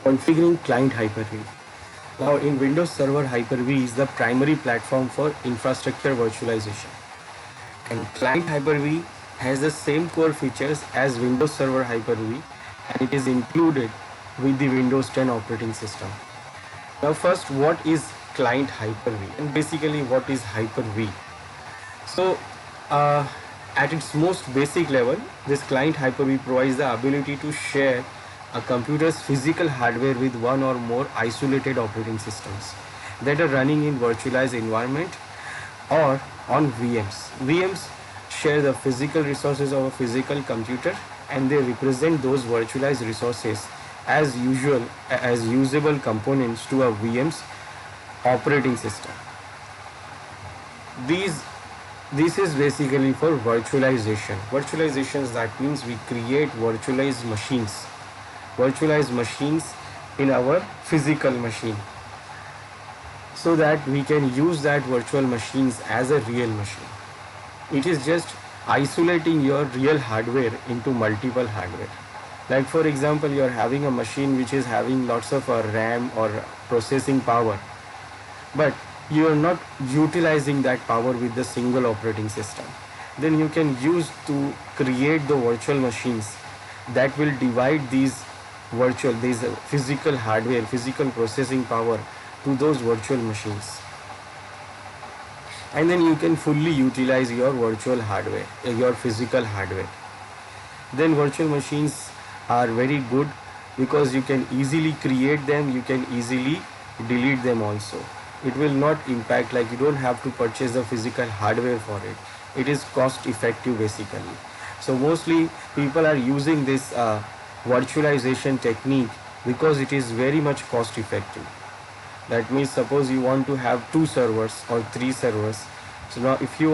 Configuring client Hyper-V. Now in Windows Server, Hyper-V is the primary platform for infrastructure virtualization. And client Hyper-V has the same core features as Windows Server Hyper-V, and it is included with the Windows 10 operating system. Now first, what is client Hyper-V, and basically what is Hyper-V? So at its most basic level, this client Hyper-V provides the ability to share a computer's physical hardware with one or more isolated operating systems that are running in virtualized environment or on VMs. VMs share the physical resources of a physical computer, and they represent those virtualized resources as usual as usable components to a VM's operating system. These this is basically for virtualization. Virtualizations, that means we create virtualized machines in our physical machine, so that we can use that virtual machines as a real machine. It is just isolating your real hardware into multiple hardware. Like for example, you are having a machine which is having lots of RAM or processing power, but you are not utilizing that power with the single operating system. Then you can use to create the virtual machines that will divide these physical hardware, physical processing power to those virtual machines, and then you can fully utilize your virtual hardware, your physical hardware. Then virtual machines are very good because you can easily create them, you can easily delete them also. It will not impact, like you don't have to purchase the physical hardware for it. It is cost effective basically. So mostly people are using this virtualization technique because it is very much cost effective. That means suppose you want to have 2 servers or 3 servers. So now if you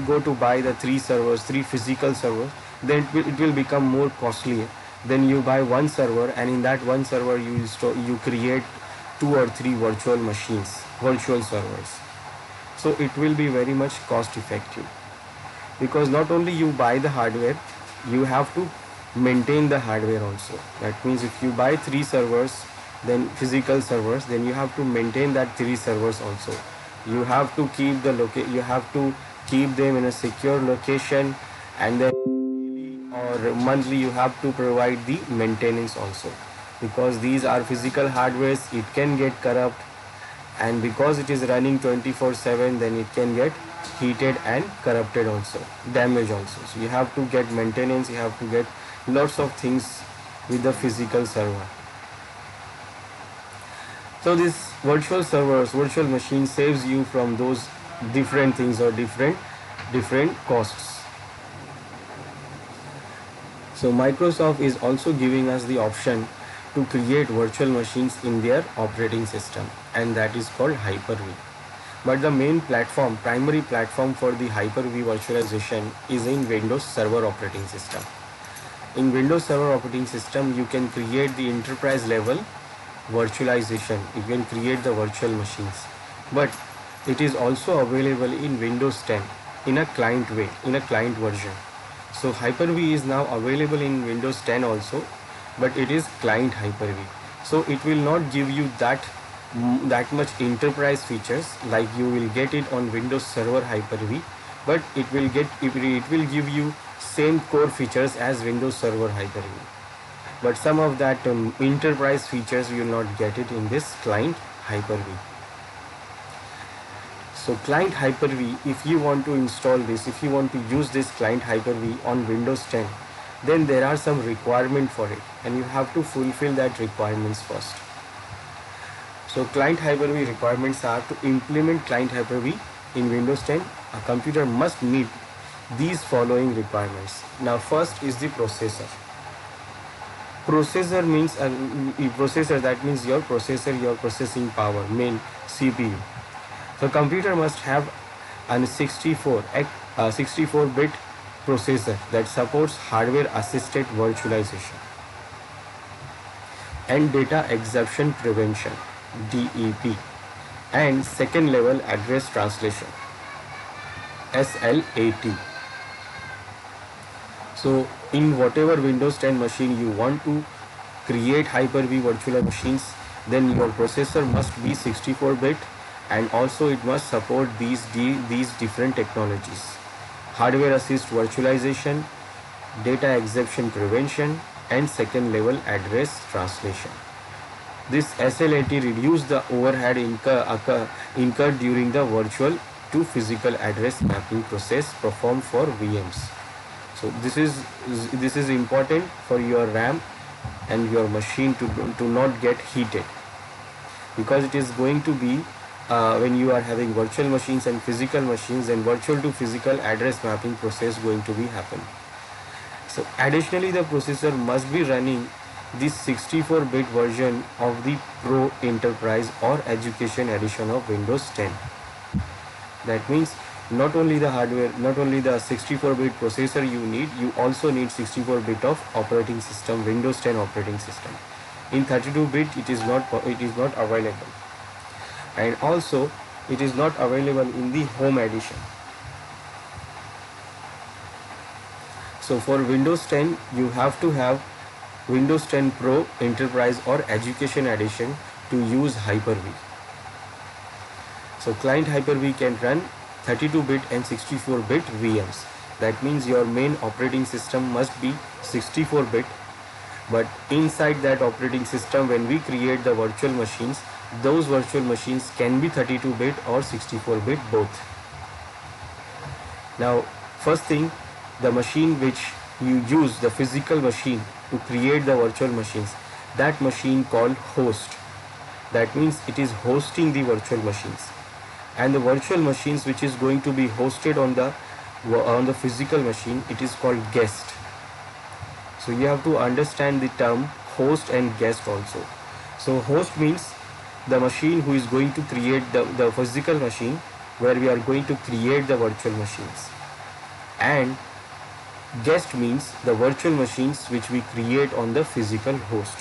go to buy the 3 servers, 3 physical servers, then it will become more costly. Then you buy 1 server, and in that 1 server you create 2 or 3 virtual machines, virtual servers. So it will be very much cost effective, because not only you buy the hardware, you have to maintain the hardware also. That means if you buy 3 servers, then physical servers, then you have to maintain that 3 servers also. You have to keep them in a secure location, and then or monthly you have to provide the maintenance also, because these are physical hardwares, it can get corrupt, and because it is running 24/7, then it can get heated and corrupted also, damaged also. So you have to get maintenance, you have to get lots of things with the physical server. So this virtual machine saves you from those different things or different costs. So Microsoft is also giving us the option to create virtual machines in their operating system, and that is called Hyper-V. But the main platform, primary platform for the Hyper-V virtualization is in Windows Server operating system. In Windows Server operating system, you can create the enterprise level virtualization. You can create the virtual machines, but it is also available in Windows 10 in a client version. So Hyper-V is now available in Windows 10 also, but it is client Hyper-V. So it will not give you that much enterprise features like you will get it on Windows Server Hyper-V, but it will give you same core features as Windows Server Hyper-V. But some of that enterprise features you will not get it in this client Hyper-V. So client Hyper-V, if you want to install this, if you want to use this client Hyper-V on Windows 10, then there are some requirement for it, and you have to fulfill that requirements first. So client Hyper-V requirements are: to implement client Hyper-V in Windows 10, a computer must meet these following requirements. Now first is the processor. Processor means that means your processor, your processing power, main CPU. So computer must have a 64-bit processor that supports hardware assisted virtualization and data exception prevention (DEP) and second level address translation SLAT. So in whatever Windows 10 machine you want to create Hyper-V virtual machines, then your processor must be 64-bit, and also it must support these different technologies: hardware assist virtualization, data exception prevention, and second level address translation. This SLAT reduces the overhead incurred during the virtual to physical address mapping process performed for VMs. So this is important for your RAM and your machine to not get heated, because it is going to be when you are having virtual machines and physical machines, and virtual to physical address mapping process going to be happen. So additionally, the processor must be running this 64-bit version of the Pro Enterprise or Education edition of Windows 10. That means not only the hardware, not only the 64-bit processor you also need 64-bit of operating system, Windows 10 operating system. In 32-bit it is not available, and also it is not available in the Home edition. So for Windows 10 you have to have Windows 10 Pro Enterprise or Education edition to use Hyper-V. So client Hyper-V can run 32-bit and 64-bit VMs. That means your main operating system must be 64-bit, but inside that operating system, when we create the virtual machines, those virtual machines can be 32-bit or 64-bit both. Now, first thing, the machine which you use, the physical machine to create the virtual machines, that machine called host. That means it is hosting the virtual machines. And the virtual machines which is going to be hosted on the physical machine, it is called guest. So you have to understand the term host and guest also. So host means the machine who is going to create the physical machine where we are going to create the virtual machines, and guest means the virtual machines which we create on the physical host,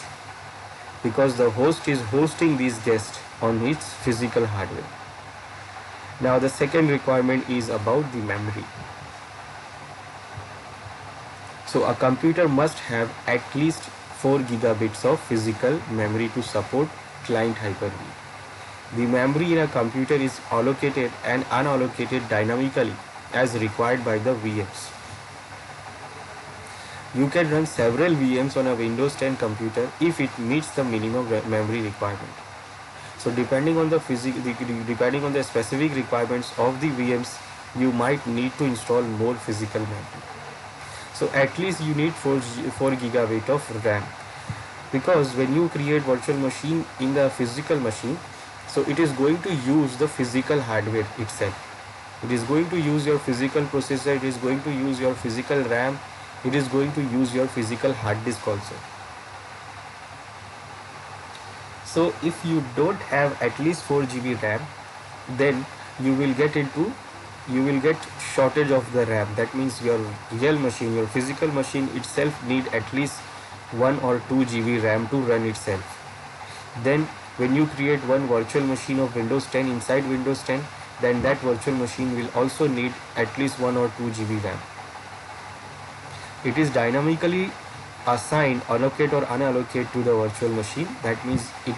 because the host is hosting these guests on its physical hardware. Now the second requirement is about the memory. So a computer must have at least 4 gigabits of physical memory to support client Hyper-V. The memory in a computer is allocated and unallocated dynamically as required by the VMs. You can run several VMs on a Windows 10 computer if it meets the minimum memory requirement. So depending on the specific requirements of the VMs, you might need to install more physical memory. So at least you need 4 gigabit of RAM, because when you create virtual machine in the physical machine, so it is going to use the physical hardware itself. It is going to use your physical processor, it is going to use your physical RAM, it is going to use your physical hard disk also. So if you don't have at least 4 GB RAM, then you will get shortage of the RAM. That means your real machine, your physical machine itself need at least 1 or 2 GB RAM to run itself. Then when you create one virtual machine of Windows 10 inside Windows 10, then that virtual machine will also need at least 1 or 2 GB RAM. It is dynamically assigned, allocate or unallocate to the virtual machine. That means it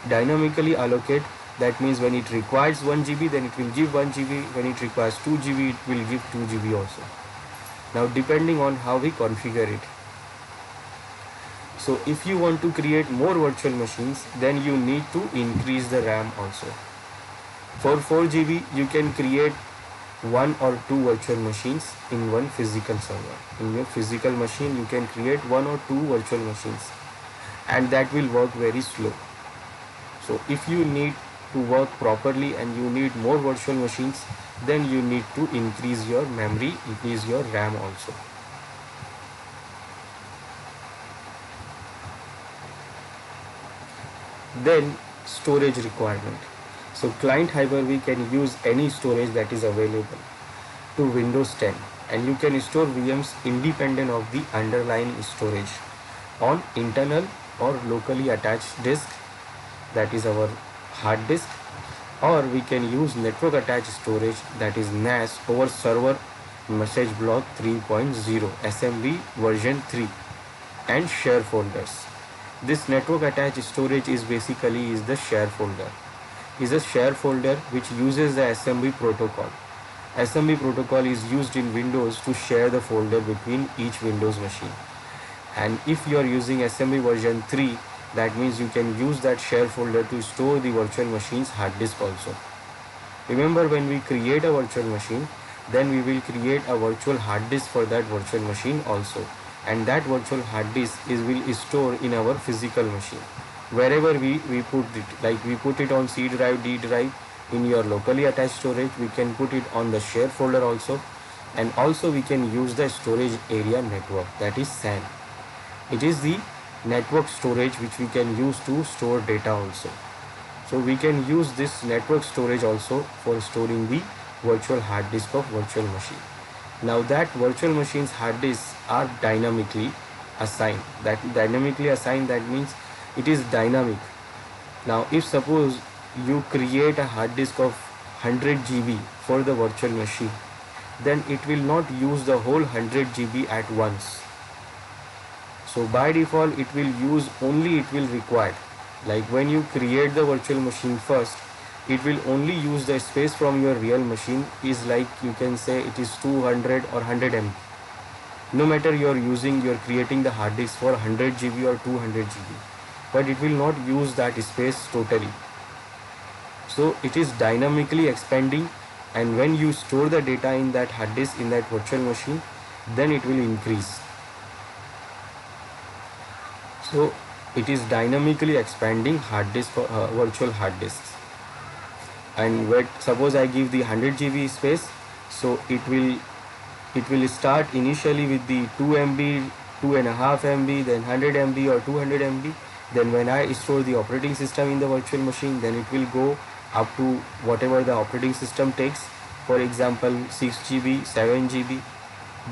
dynamically allocate. That means when it requires 1 GB, then it will give 1 GB. When it requires 2 GB, it will give 2 GB also. Now depending on how we configure it. So if you want to create more virtual machines, then you need to increase the RAM also. For 4 GB, you can create 1 or 2 virtual machines in one physical server. In your physical machine, you can create 1 or 2 virtual machines, and that will work very slow. So if you need to work properly and you need more virtual machines, then you need to increase your memory, increase your RAM also. Then storage requirement. So client Hyper-V can use any storage that is available to Windows 10, and you can store VMs independent of the underlying storage on internal or locally attached disk, that is our hard disk, or we can use network attached storage, that is NAS, over server message block 3.0 assembly version 3, and share folders. This network attached storage is basically is the share folder. Is a share folder which uses the SMB protocol. SMB protocol is used in Windows to share the folder between each Windows machine. And if you are using SMB version 3, that means you can use that share folder to store the virtual machine's hard disk also. Remember, when we create a virtual machine, then we will create a virtual hard disk for that virtual machine also, and that virtual hard disk will store in our physical machine wherever we put it. Like we put it on C drive, D drive, in your locally attached storage, we can put it on the share folder also, and also we can use the storage area network, that is SAN. It is the network storage which we can use to store data also. So we can use this network storage also for storing the virtual hard disk of virtual machine. Now that virtual machine's hard disks are dynamically assigned. That means it is dynamic. Now if suppose you create a hard disk of 100 GB for the virtual machine, then it will not use the whole 100 GB at once. So by default it will use only it will require. Like when you create the virtual machine first, it will only use the space from your real machine is like you can say it is 200 or 100 MB. No matter you're creating the hard disk for 100 GB or 200 GB, but it will not use that space totally. So it is dynamically expanding, and when you store the data in that hard disk in that virtual machine, then it will increase. So it is dynamically expanding hard disk virtual hard disks. And suppose I give the 100 GB space, so it will start initially with the 2 MB, 2.5 MB, then 100 MB or 200 MB. Then when I store the operating system in the virtual machine, then it will go up to whatever the operating system takes. For example, 6 GB, 7 GB.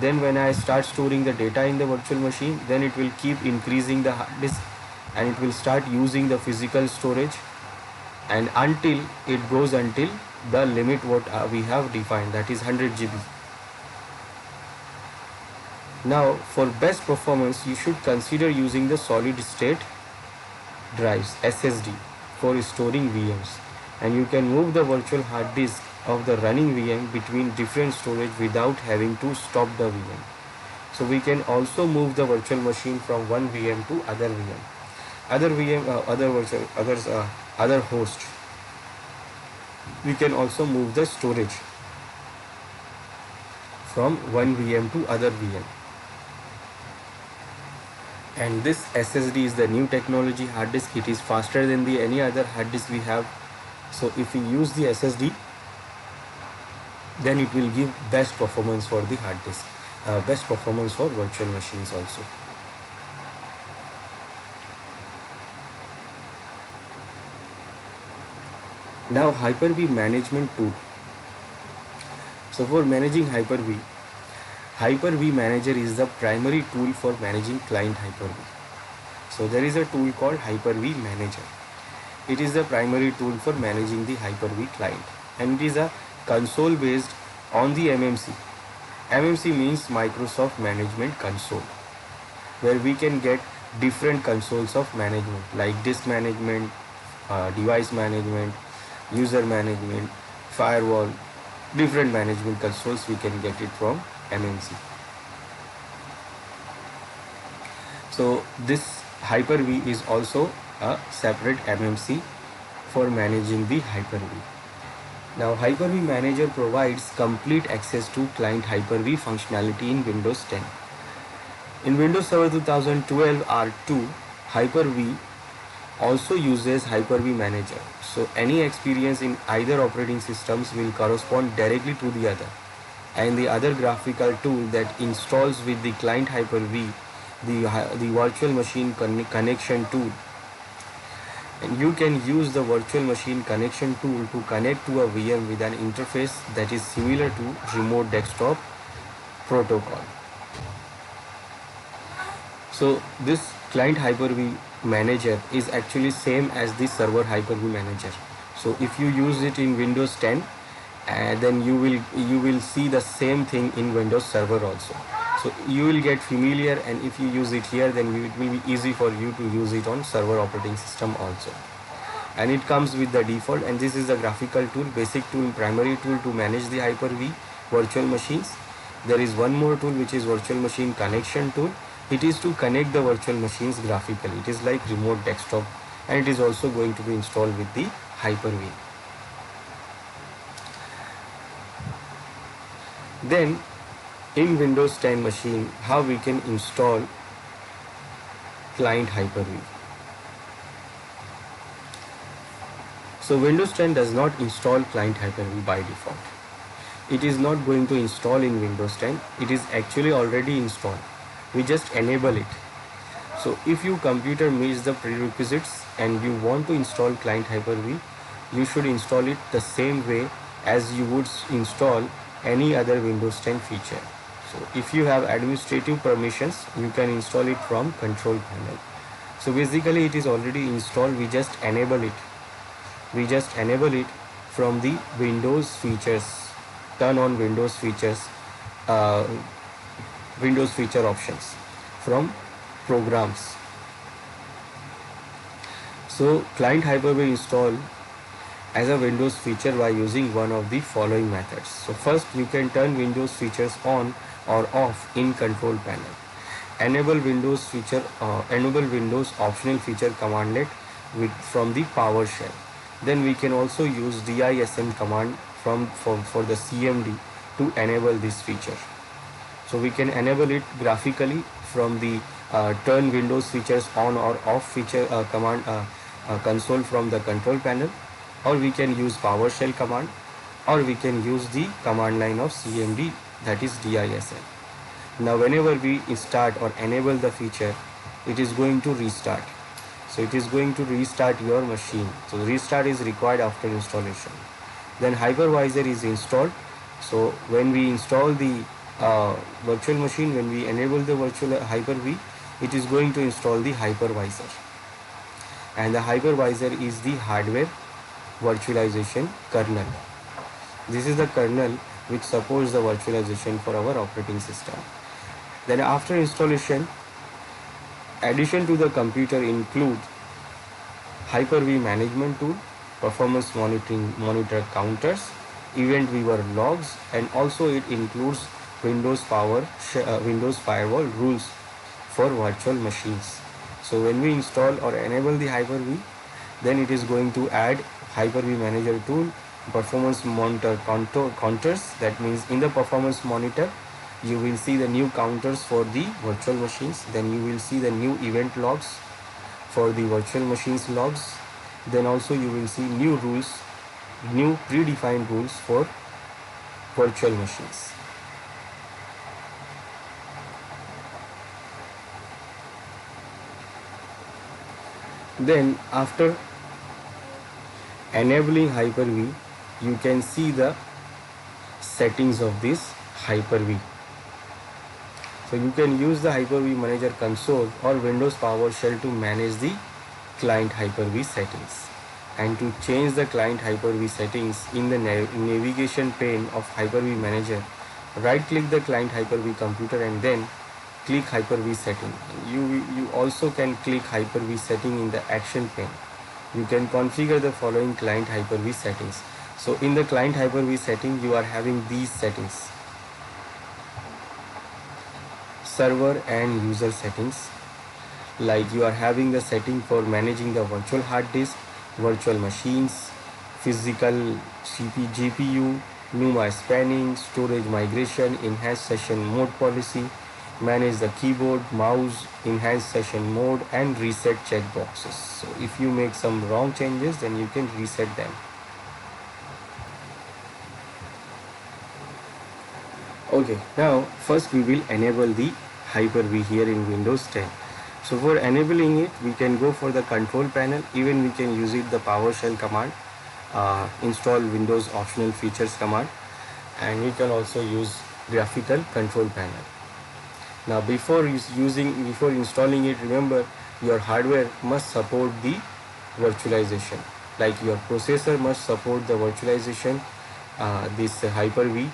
Then when I start storing the data in the virtual machine, then it will keep increasing the hard disk, and it will start using the physical storage, and until it goes until the limit what we have defined, that is 100 GB. Now for best performance, you should consider using the solid state drives, SSD, for storing VMs, and you can move the virtual hard disk of the running VM between different storage without having to stop the VM. So we can also move the virtual machine from one VM to other VM, other host. We can also move the storage from one VM to other VM. And this SSD is the new technology hard disk. It is faster than any other hard disk we have. So if we use the SSD, then it will give best performance for the hard disk, best performance for virtual machines also. Now Hyper-V management tool. So for managing Hyper-V, Hyper-V Manager is the primary tool for managing client Hyper-V. So there is a tool called Hyper-V Manager. It is the primary tool for managing the Hyper-V client, and it is a console based on the MMC. MMC means Microsoft Management Console, where we can get different consoles of management like disk management, device management, user management, firewall, different management consoles we can get it from MMC. So this Hyper-V is also a separate MMC for managing the Hyper-V. Now Hyper-V Manager provides complete access to client Hyper-V functionality in Windows 10. In Windows Server 2012 R2, Hyper-V also uses Hyper-V Manager. So any experience in either operating systems will correspond directly to the other. And the other graphical tool that installs with the client Hyper-V, the virtual machine connection tool. And you can use the virtual machine connection tool to connect to a VM with an interface that is similar to remote desktop protocol. So this client Hyper-V Manager is actually same as the server Hyper-V Manager. So if you use it in Windows 10, then you will see the same thing in Windows Server also. So you will get familiar, and if you use it here, then it will be easy for you to use it on server operating system also. And it comes with the default, and this is the graphical tool, basic tool, primary tool to manage the Hyper-V virtual machines. There is one more tool which is virtual machine connection tool. It is to connect the virtual machines graphically. It is like remote desktop, and it is also going to be installed with the Hyper-V. Then in Windows 10 machine, how we can install client Hyper-V. So Windows 10 does not install client Hyper-V by default. It is not going to install in Windows 10. It is actually already installed. We just enable it. So if your computer meets the prerequisites and you want to install client Hyper-V, you should install it the same way as you would install any other Windows 10 feature. So if you have administrative permissions, you can install it from control panel. So basically it is already installed. We just enable it. We just enable it from the Windows features. Turn on Windows features, Windows feature options from programs. So client Hyper-V install as a Windows feature by using one of the following methods. So first, you can turn Windows features on or off in control panel. Enable Windows feature, enable Windows optional feature commandlet from the PowerShell. Then we can also use DISM command for the CMD to enable this feature. So we can enable it graphically from the turn Windows features on or off feature command console from the control panel, or we can use PowerShell command, or we can use the command line of CMD, that is DISM. Now whenever we start or enable the feature, it is going to restart. So it is going to restart your machine. So restart is required after installation. Then hypervisor is installed. So when we install the virtual machine, when we enable the virtual Hyper-V, it is going to install the hypervisor. And the hypervisor is the hardware virtualization kernel. This is the kernel which supports the virtualization for our operating system. Then after installation, addition to the computer include Hyper-V management tool, performance monitor counters, event viewer logs, and also it includes Windows firewall rules for virtual machines. So when we install or enable the Hyper-V, then it is going to add Hyper-V manager tool, performance monitor counters. That means in the performance monitor, you will see the new counters for the virtual machines. Then you will see the new event logs for the virtual machines logs. Then also you will see new rules, new predefined rules for virtual machines. Then after enabling Hyper-V, you can see the settings of this Hyper-V. So you can use the Hyper-V Manager console or Windows PowerShell to manage the client Hyper-V settings. And to change the client Hyper-V settings in the navigation pane of Hyper-V Manager, right click the client Hyper-V computer and then click Hyper-V setting. You also can click Hyper-V setting in the action pane. You can configure the following client Hyper-V settings. So in the client Hyper-V setting, you are having these settings: server and user settings. Like you are having the setting for managing the virtual hard disk, virtual machines, physical GPU, NUMA spanning, storage migration, enhanced session mode policy, manage the keyboard, mouse, enhanced session mode, and reset checkboxes. So if you make some wrong changes, then you can reset them. Okay, now first we will enable the Hyper-V here in Windows 10. So for enabling it, we can go for the control panel. Even we can use it the PowerShell command, install Windows optional features command, and you can also use graphical control panel. Now before installing it, remember your hardware must support the virtualization. Like your processor must support the virtualization, this Hyper-V,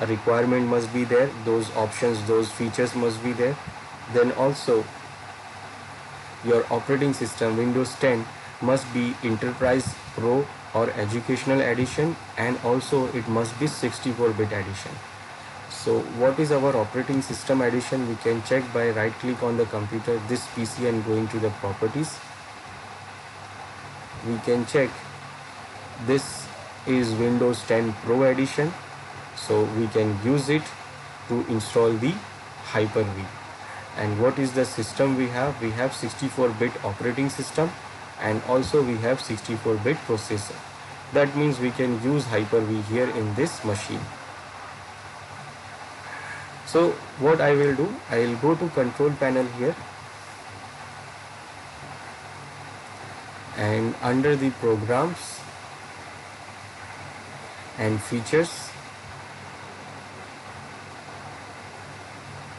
a requirement must be there, those options, those features must be there. Then also your operating system Windows 10 must be Enterprise Pro or Educational Edition, and also it must be 64-bit edition. So what is our operating system edition? We can check by right click on the computer, this PC, and going to the properties. We can check this is Windows 10 Pro edition, so we can use it to install the Hyper-V. And what is the system we have? We have 64-bit operating system, and also we have 64-bit processor. That means we can use Hyper-V here in this machine. So what I will do, I will go to control panel here, and under the programs and features,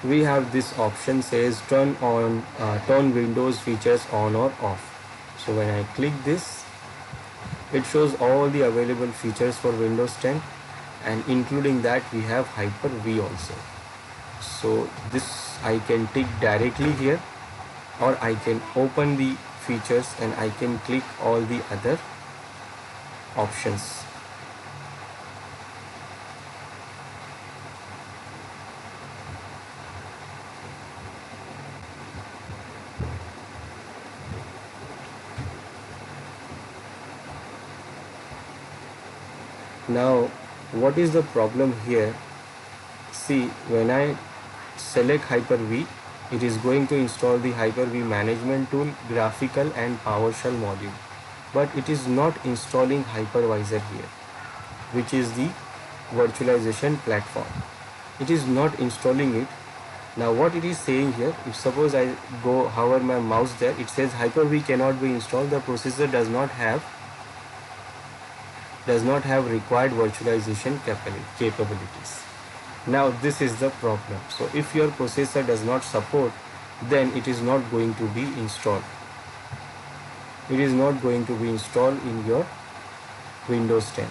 we have this option says turn Windows features on or off. So when I click this, it shows all the available features for Windows 10, and including that we have Hyper-V also. So this I can tick directly here, or I can open the features and I can click all the other options. Now what is the problem here? See, when I select Hyper-V, it is going to install the Hyper-V management tool, graphical and PowerShell module, but it is not installing hypervisor here, which is the virtualization platform. It is not installing it. Now what it is saying here, if suppose I go hover my mouse there, it says Hyper-V cannot be installed, the processor does not have required virtualization capabilities. Now this is the problem. So if your processor does not support, then it is not going to be installed. It is not going to be installed in your Windows 10.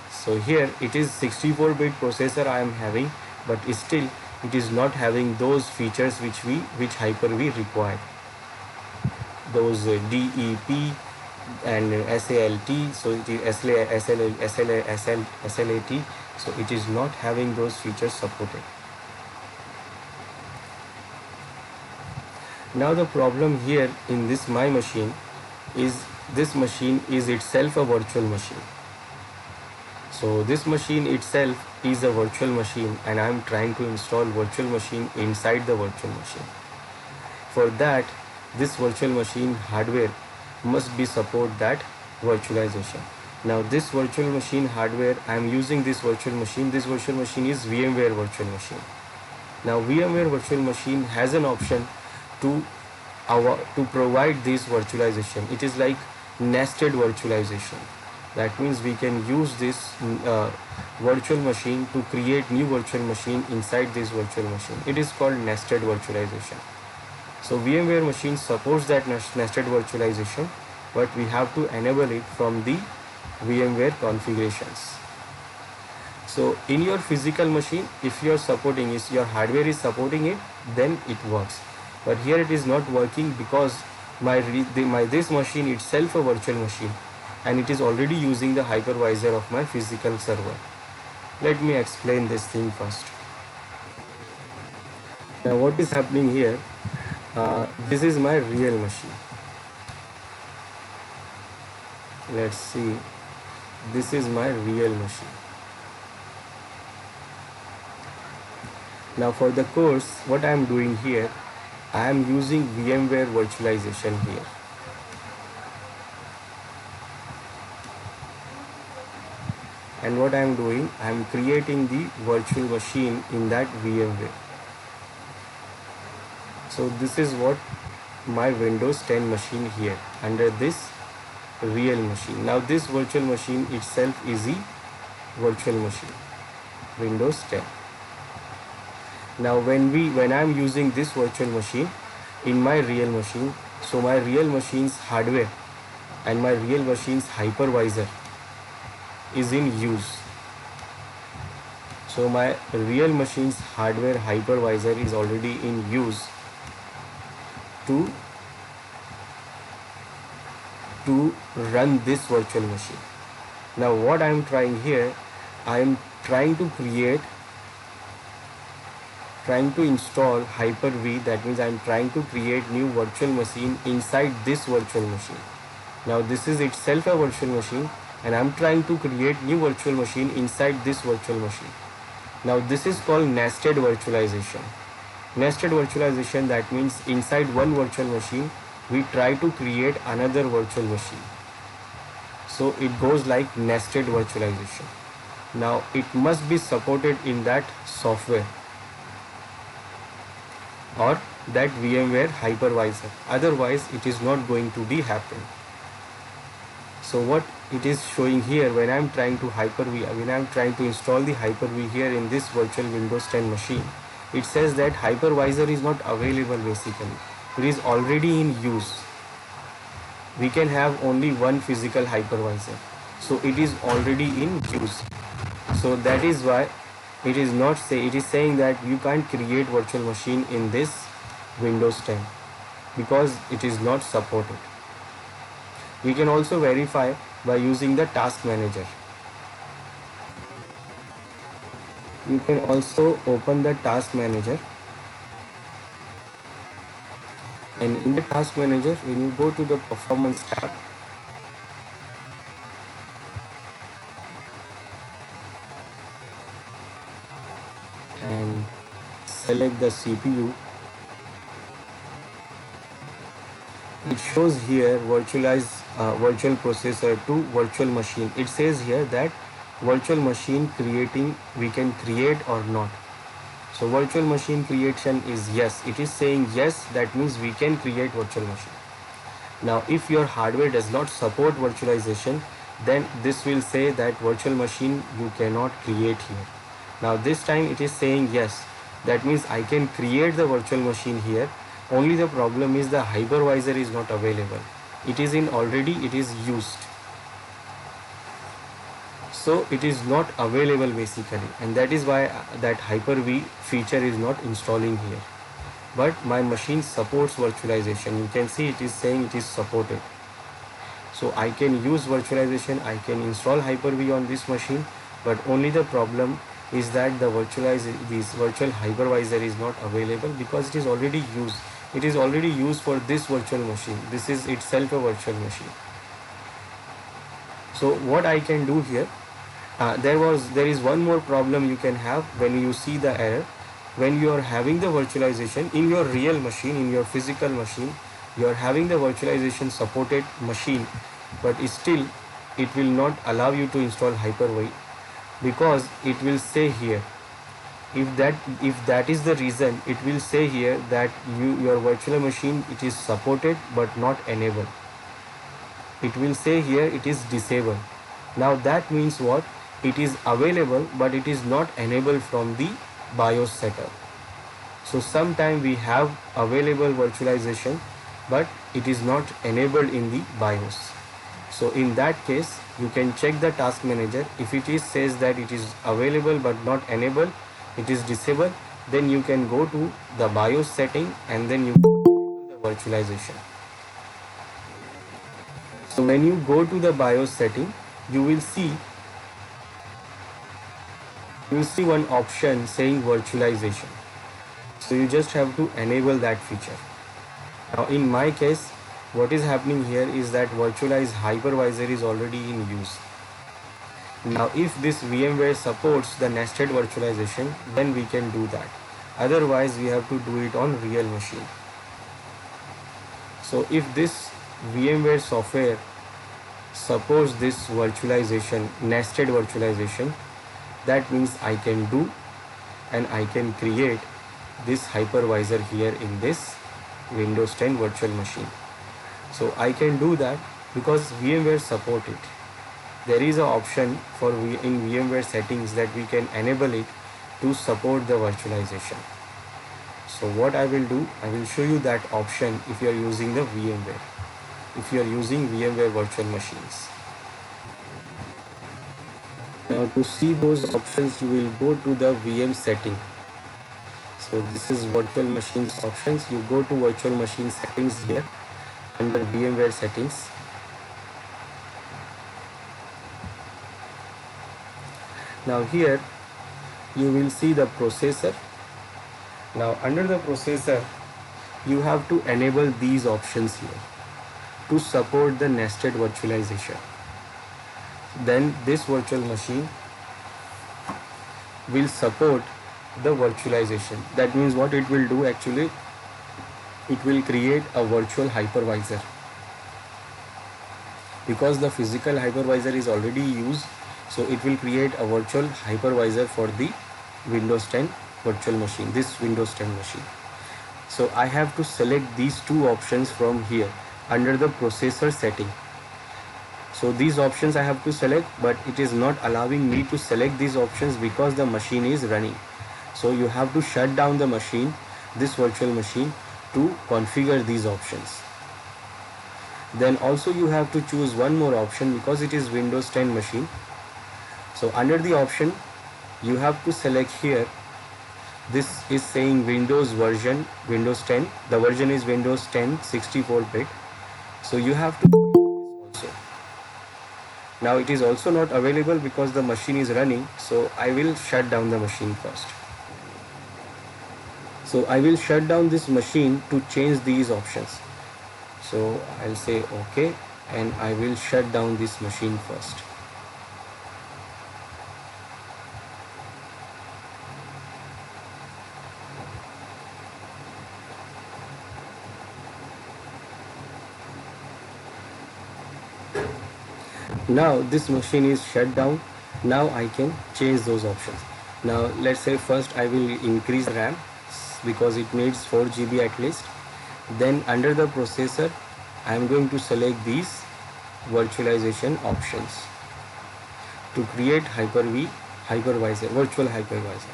So here it is 64-bit processor I am having, but still it is not having those features which Hyper-V required. Those DEP and SALT, so it is SLAT, so it is not having those features supported. Now the problem here in this my machine is, this machine is itself a virtual machine. So this machine itself is a virtual machine, and I am trying to install virtual machine inside the virtual machine. For that, this virtual machine hardware must be support that virtualization. Now this virtual machine hardware, I am using this virtual machine. This virtual machine is VMware virtual machine. Now VMware virtual machine has an option to provide this virtualization. It is like nested virtualization. That means we can use this virtual machine to create new virtual machine inside this virtual machine. It is called nested virtualization. So VMware machine supports that nested virtualization, but we have to enable it from the VMware configurations. So in your physical machine, if you are supporting it, your hardware is supporting it, then it works. But here it is not working because this machine itself a virtual machine, and it is already using the hypervisor of my physical server. Let me explain this thing first. Now what is happening here? This is my real machine. Let's see. This is my real machine. Now for the course, what I am doing here, I am using VMware virtualization here. And what I am doing, I am creating the virtual machine in that VMware. So this is what my Windows 10 machine here under this real machine. Now this virtual machine itself is the virtual machine Windows 10. Now when I am using this virtual machine in my real machine, so my real machine's hardware and my real machine's hypervisor is in use. So my real machine's hardware hypervisor is already in use to run this virtual machine. Now what I am trying here, I am trying to install Hyper-V. That means I am trying to create new virtual machine inside this virtual machine. Now this is itself a virtual machine, and I am trying to create new virtual machine inside this virtual machine. Now this is called nested virtualization. Nested virtualization, that means inside one virtual machine we try to create another virtual machine. So it goes like nested virtualization. Now it must be supported in that software or that VMware hypervisor, otherwise it is not going to be happen. So what it is showing here, when I am trying to install the Hyper-V here in this virtual Windows 10 machine, it says that hypervisor is not available. Basically it is already in use. We can have only one physical hypervisor, so it is already in use. So that is why it is saying that you can't create virtual machine in this Windows 10 because it is not supported. We can also verify by using the task manager. You can also open the task manager, and in the task manager, when you go to the performance tab, and select the CPU, it shows here virtual processor to virtual machine. It says here that virtual machine creating, we can create or not. So virtual machine creation is yes. It is saying yes, that means we can create virtual machine. Now if your hardware does not support virtualization, then this will say that virtual machine you cannot create here. Now this time it is saying yes, that means I can create the virtual machine here. Only the problem is the hypervisor is not available. It is used. So it is not available basically, and that is why that Hyper-V feature is not installing here. But my machine supports virtualization. You can see it is saying it is supported. So I can use virtualization, I can install Hyper-V on this machine, but only the problem is that this virtual hypervisor is not available because it is already used. It is already used for this virtual machine. This is itself a virtual machine. So what I can do here, there is one more problem you can have when you see the error. When you are having the virtualization in your real machine, in your physical machine, you are having the virtualization supported machine, but still it will not allow you to install Hyper-V, because it will say here, if that is the reason, it will say here that your virtual machine, it is supported but not enabled. It will say here it is disabled. Now that means what? It is available but it is not enabled from the BIOS setup. So sometime we have available virtualization but it is not enabled in the BIOS. So in that case you can check the task manager. If it is says that it is available but not enabled, it is disabled, then you can go to the BIOS setting and then you enable the virtualization. So when you go to the BIOS setting, you will see one option saying virtualization. So you just have to enable that feature. Now in my case, what is happening here is that virtualized hypervisor is already in use. Now if this VMware supports the nested virtualization, then we can do that. Otherwise we have to do it on real machine. So if this VMware software supports this virtualization, nested virtualization, that means I can do and I can create this hypervisor here in this Windows 10 virtual machine. So I can do that because VMware support it. There is an option in VMware settings that we can enable it to support the virtualization. So what I will do, I will show you that option if you are using the VMware, if you are using VMware virtual machines. Now to see those options, you will go to the VM setting. So this is virtual machines options. You go to virtual machine settings here under VMware settings. Now here you will see the processor. Now under the processor, you have to enable these options here to support the nested virtualization. Then this virtual machine will support the virtualization. That means what it will do actually, it will create a virtual hypervisor. Because the physical hypervisor is already used, so it will create a virtual hypervisor for the Windows 10 virtual machine, this Windows 10 machine. So I have to select these two options from here under the processor setting. So these options I have to select, but it is not allowing me to select these options because the machine is running. So you have to shut down the machine, this virtual machine, to configure these options. Then also you have to choose one more option because it is Windows 10 machine. So under the option, you have to select here, this is saying Windows version, Windows 10, the version is Windows 10 64-bit. So you have to also. Now it is also not available because the machine is running, so I will shut down the machine first. So I will shut down this machine to change these options. So I'll say OK, and I will shut down this machine first. Now this machine is shut down. Now I can change those options. Now let's say first I will increase RAM because it needs 4 GB at least. Then under the processor, I am going to select these virtualization options to create Hyper-V hypervisor, virtual hypervisor.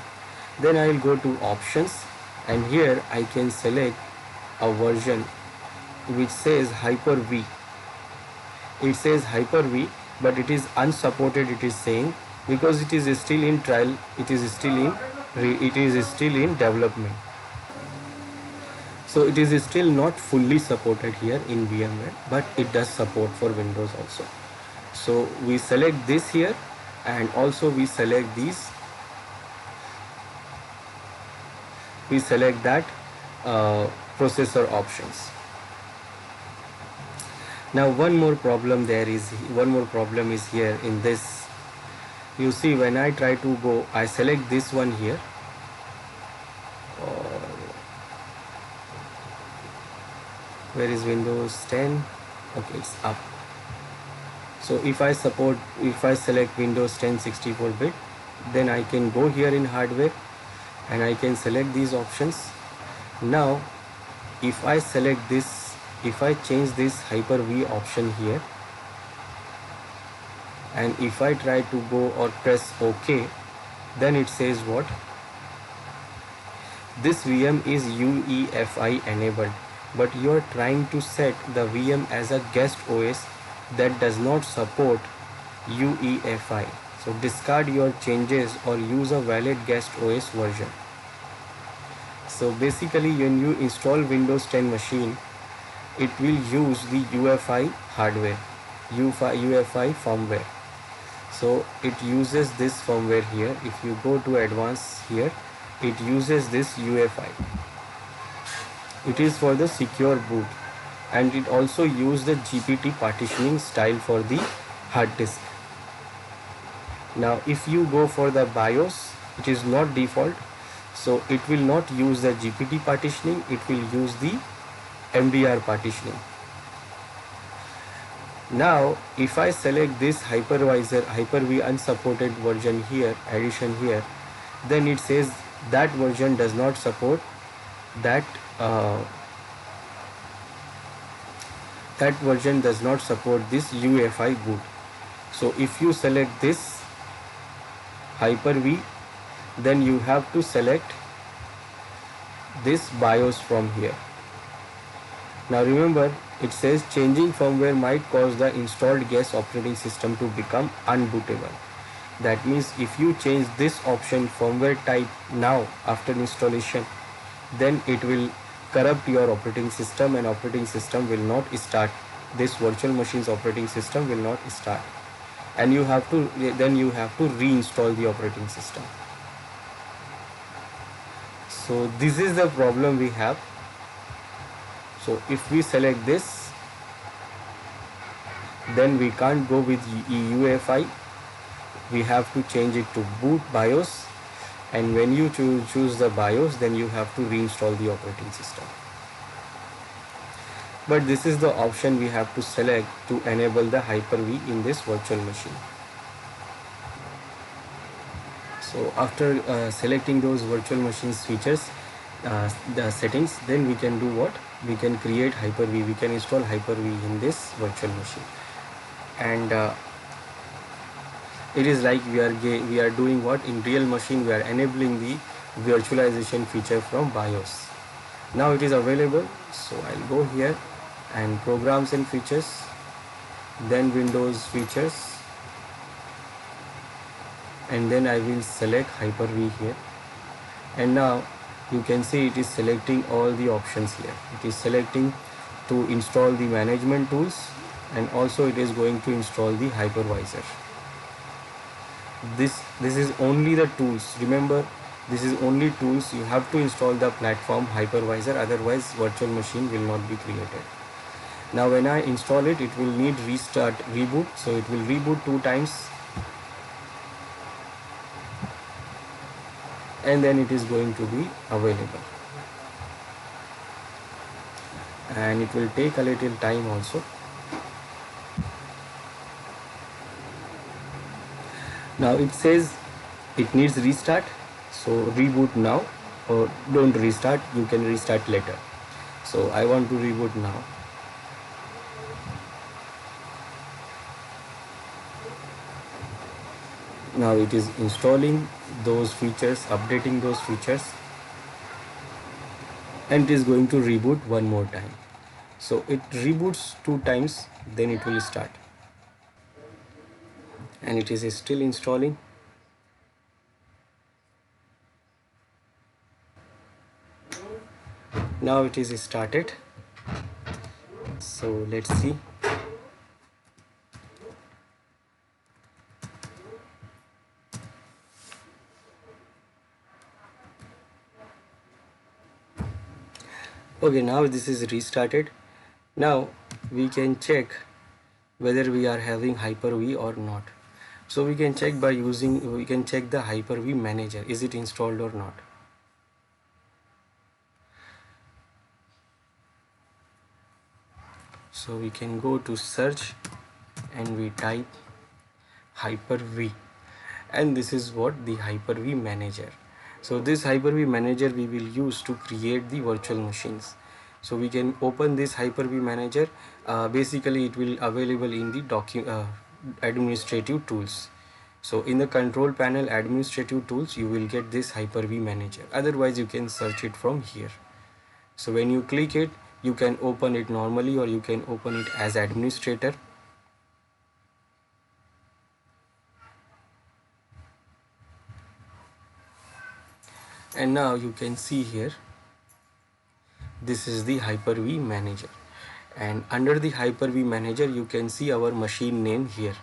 Then I will go to options, and here I can select a version which says Hyper-V. It says Hyper-V, but it is unsupported, it is saying, because it is still in trial, it is still in development. So it is still not fully supported here in VMware, but it does support for Windows also. So we select this here, and also we select these. We select that processor options. Now one more problem is here in this. You see, when I try to go, I select this one here. Where is Windows 10? Okay, it's up. So if I select Windows 10 64-bit, then I can go here in hardware and I can select these options. Now if I select this, if I change this Hyper-V option here, and if I try to go or press OK, then it says what? This VM is UEFI enabled, but you are trying to set the VM as a guest OS that does not support UEFI. So discard your changes or use a valid guest OS version. So basically, when you install Windows 10 machine, it will use the UEFI hardware, UEFI firmware. So it uses this firmware here. If you go to advanced here, it uses this UEFI. It is for the secure boot, and it also uses the GPT partitioning style for the hard disk. Now if you go for the BIOS, it is not default, so it will not use the GPT partitioning, it will use the MDR partitioning. Now if I select this hypervisor, Hyper-V unsupported version here, addition here, then it says that version does not support that that version does not support this UEFI boot. So if you select this Hyper-V, then you have to select this BIOS from here. Now remember, it says changing firmware might cause the installed guest operating system to become unbootable. That means if you change this option firmware type now after installation, then it will corrupt your operating system and operating system will not start. This virtual machine's operating system will not start, and you have to reinstall the operating system. So this is the problem we have. So if we select this, then we can't go with UEFI. We have to change it to boot BIOS, and when you choose the BIOS, then you have to reinstall the operating system. But this is the option we have to select to enable the Hyper-V in this virtual machine. So after selecting those virtual machines features, the settings, then we can do what? We can create Hyper-V. We can install Hyper-V in this virtual machine, and it is like we are doing what in real machine. We are enabling the virtualization feature from BIOS. Now it is available. So I'll go here and programs and features, then Windows features, and then I will select Hyper-V here, and now you can see it is selecting all the options here. It is selecting to install the management tools, and also it is going to install the hypervisor. This is only the tools. Remember, this is only tools. You have to install the platform hypervisor, otherwise virtual machine will not be created. Now when I install it, it will need reboot, so it will reboot 2 times, and then it is going to be available, and it will take a little time also. Now it says it needs restart, so reboot now, or don't restart, you can restart later. So I want to reboot now. Now it is installing those features, updating those features, and it is going to reboot one more time. So it reboots 2 times, then it will start, and it is still installing. Now it is started. So let's see. Okay, now this is restarted. Now we can check whether we are having Hyper-V or not. So we can check the Hyper-V manager, is it installed or not. So we can go to search and we type Hyper-V, and this is what the Hyper-V manager. So this Hyper-V manager we will use to create the virtual machines. So we can open this Hyper-V manager. Basically it will available in the administrative tools. So in the control panel administrative tools, you will get this Hyper-V manager. Otherwise you can search it from here. So when you click it, you can open it normally, or you can open it as administrator. And now you can see here, this is the Hyper-V manager, and under the Hyper-V manager you can see our machine name here.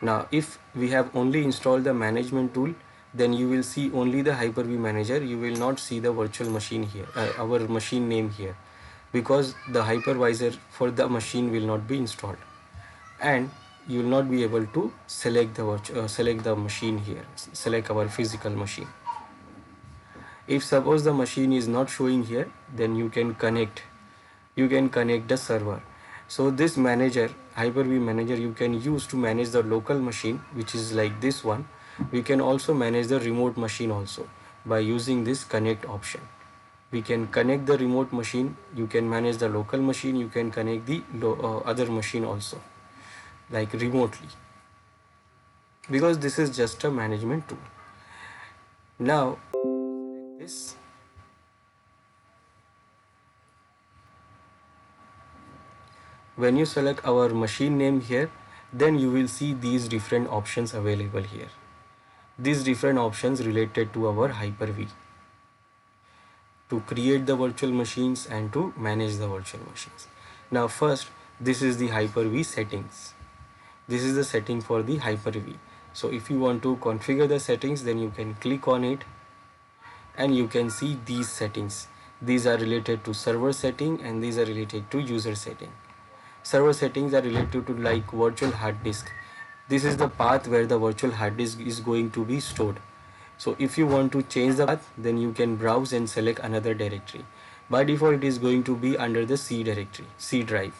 Now if we have only installed the management tool, then you will see only the Hyper-V manager. You will not see the virtual machine here, our machine name here, because the hypervisor for the machine will not be installed, and you will not be able to select the machine here, select our physical machine. If suppose the machine is not showing here, then you can connect the server. So this manager, Hyper-V manager, you can use to manage the local machine, which is like this one. We can also manage the remote machine also by using this connect option. We can connect the remote machine, you can manage the local machine, you can connect the other machine also, like remotely, because this is just a management tool. Now this, when you select our machine name here, then you will see these different options available here. these different options related to our Hyper-V to create the virtual machines and to manage the virtual machines. Now first, this is the Hyper-V settings. This is the setting for the Hyper-V. So if you want to configure the settings, then you can click on it and you can see these settings. These are related to server setting and these are related to user setting. Server settings are related to like virtual hard disk. This is the path where the virtual hard disk is going to be stored. So if you want to change the path, then you can browse and select another directory. By default, it is going to be under the C directory, C drive.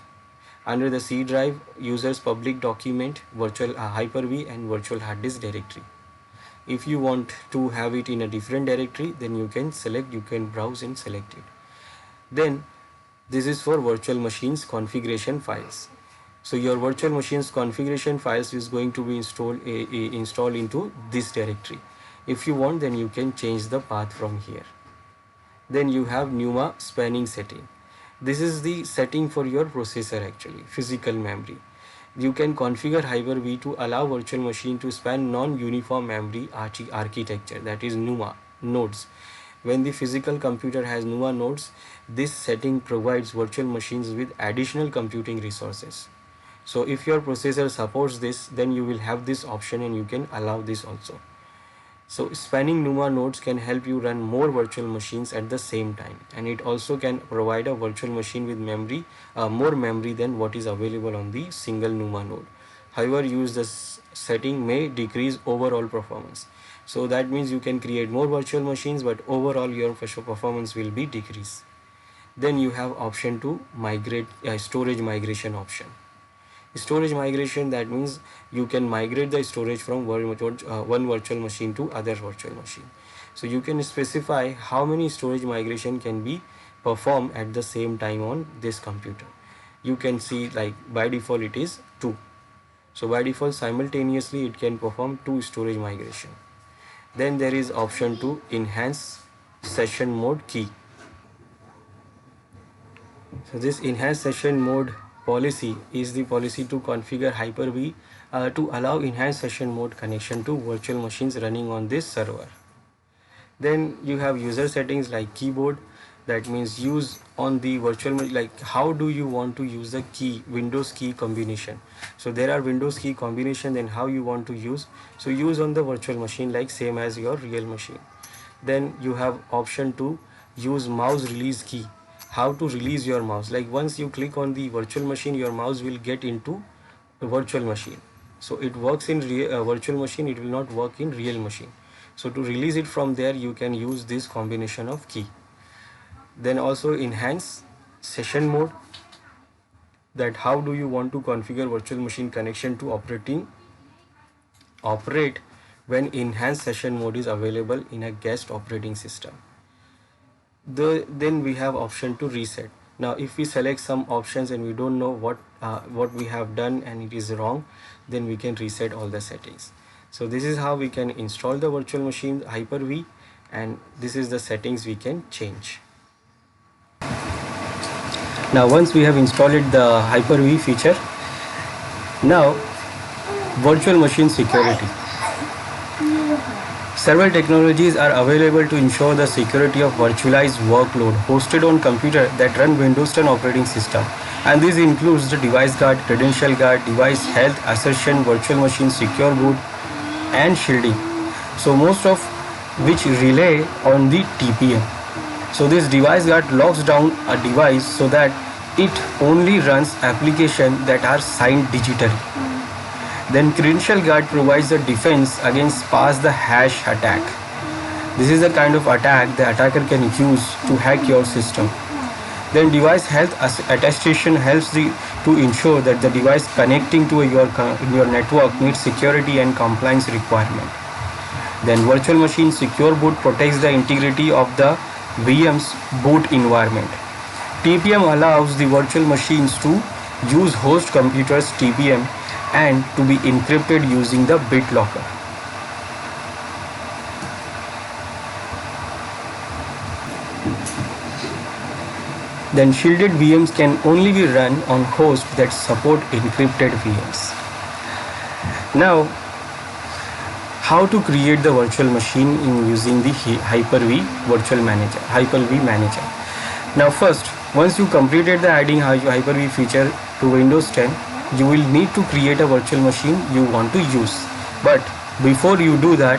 Under the C drive, users public document virtual Hyper-V and virtual hard disk directory. If you want to have it in a different directory, then you can select, you can browse and select it. Then this is for virtual machines configuration files. So your virtual machines configuration files is going to be installed into this directory. If you want, then you can change the path from here. Then you have NUMA spanning setting. This is the setting for your processor actually, physical memory. You can configure Hyper-V to allow virtual machine to span non-uniform memory architecture, that is NUMA nodes. When the physical computer has NUMA nodes, this setting provides virtual machines with additional computing resources. So if your processor supports this, then you will have this option and you can allow this also. So spanning NUMA nodes can help you run more virtual machines at the same time, and it also can provide a virtual machine with memory, more memory than what is available on the single NUMA node. However, use this setting may decrease overall performance. So that means you can create more virtual machines, but overall your performance will be decreased. Then you have option to migrate, storage migration option. Storage migration, that means you can migrate the storage from one virtual machine to other virtual machine. So you can specify how many storage migration can be performed at the same time on this computer. You can see like by default it is 2. So by default simultaneously it can perform 2 storage migration. Then there is option to enhance session mode key. So this enhanced session mode policy is the policy to configure Hyper-V to allow enhanced session mode connection to virtual machines running on this server. Then you have user settings like keyboard, that means use on the virtual, like how do you want to use the key, Windows key combination. So there are Windows key combination, then how you want to use. So use on the virtual machine like same as your real machine. Then you have option to use mouse release key. How to release your mouse, like once you click on the virtual machine, your mouse will get into the virtual machine. So it works in virtual machine, it will not work in real machine. So to release it from there, you can use this combination of key. Then also enhance session mode, that how do you want to configure virtual machine connection to operate when enhanced session mode is available in a guest operating system. Then we have option to reset. Now if we select some options and we don't know what we have done and it is wrong, then we can reset all the settings. So this is how we can install the virtual machine Hyper-V, and this is the settings we can change. Now once we have installed the Hyper-V feature, now virtual machine security. Several technologies are available to ensure the security of virtualized workload hosted on computer that run Windows 10 operating system, and this includes the device guard, credential guard, device health assertion, virtual machine secure boot, and shielding. So most of which rely on the TPM. So this device guard locks down a device so that it only runs applications that are signed digitally. Then credential guard provides a defense against pass the hash attack. This is the kind of attack the attacker can use to hack your system. Then device health attestation helps to ensure that the device connecting to your network meets security and compliance requirement. Then virtual machine secure boot protects the integrity of the VM's boot environment. TPM allows the virtual machines to use host computers TPM and to be encrypted using the BitLocker. Then shielded VMs can only be run on hosts that support encrypted VMs. Now, how to create the virtual machine in using the Hyper-V virtual manager, Hyper-V manager. Now first, once you completed the adding Hyper-V feature to Windows 10, you will need to create a virtual machine you want to use. But before you do that,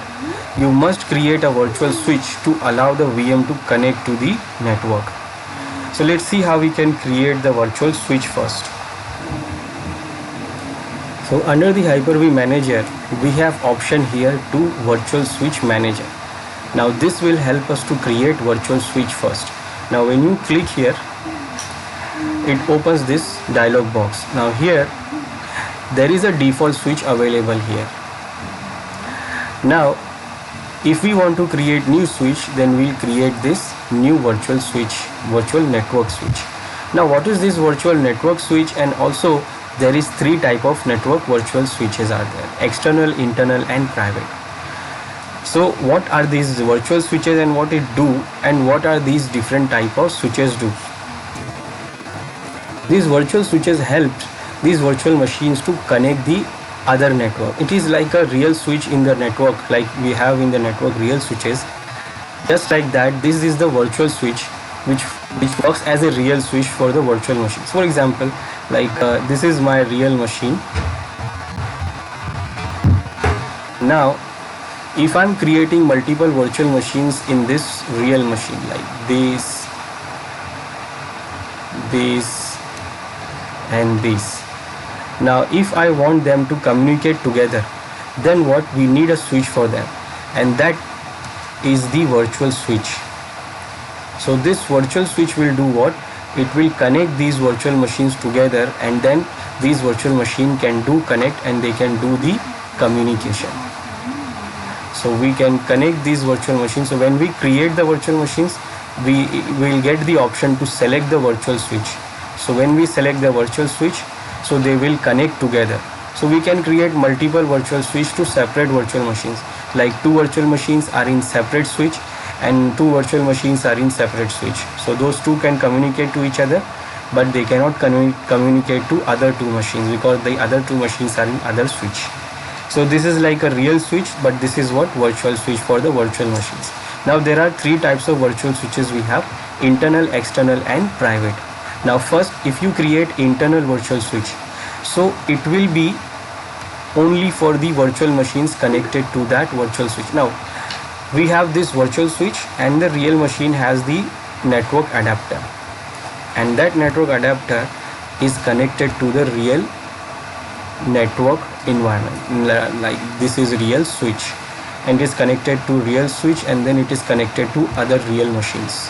you must create a virtual switch to allow the VM to connect to the network. So let's see how we can create the virtual switch first. So under the Hyper-V manager, we have option here to virtual switch manager. Now this will help us to create virtual switch first. Now when you click here, it opens this dialog box. Now here there is a default switch available here. Now if we want to create new switch, then we'll create this new virtual switch, virtual network switch. Now what is this virtual network switch? And also there is three type of network virtual switches are there: external, internal and private. So what are these virtual switches and what it do, and what are these different type of switches do? These virtual switches helped these virtual machines to connect the other network. It is like a real switch in the network, like we have in the network real switches. Just like that, this is the virtual switch which works as a real switch for the virtual machines. For example, like this is my real machine. Now if I'm creating multiple virtual machines in this real machine, like this and this. Now if I want them to communicate together, then what, we need a switch for them, and that is the virtual switch. So this virtual switch will do what? It will connect these virtual machines together, and then these virtual machine can do connect and they can do the communication. So we can connect these virtual machines. So when we create the virtual machines, we will get the option to select the virtual switch. So when we select the virtual switch, so they will connect together. So we can create multiple virtual switch to separate virtual machines, like two virtual machines are in separate switch and two virtual machines are in separate switch. So those two can communicate to each other, but they cannot communicate to other two machines because the other two machines are in other switch. So this is like a real switch, but this is what virtual switch for the virtual machines. Now there are three types of virtual switches we have: internal, external and private. Now first, if you create internal virtual switch, so it will be only for the virtual machines connected to that virtual switch. Now we have this virtual switch and the real machine has the network adapter, and that network adapter is connected to the real network environment. Like this is real switch and is connected to real switch, and then it is connected to other real machines.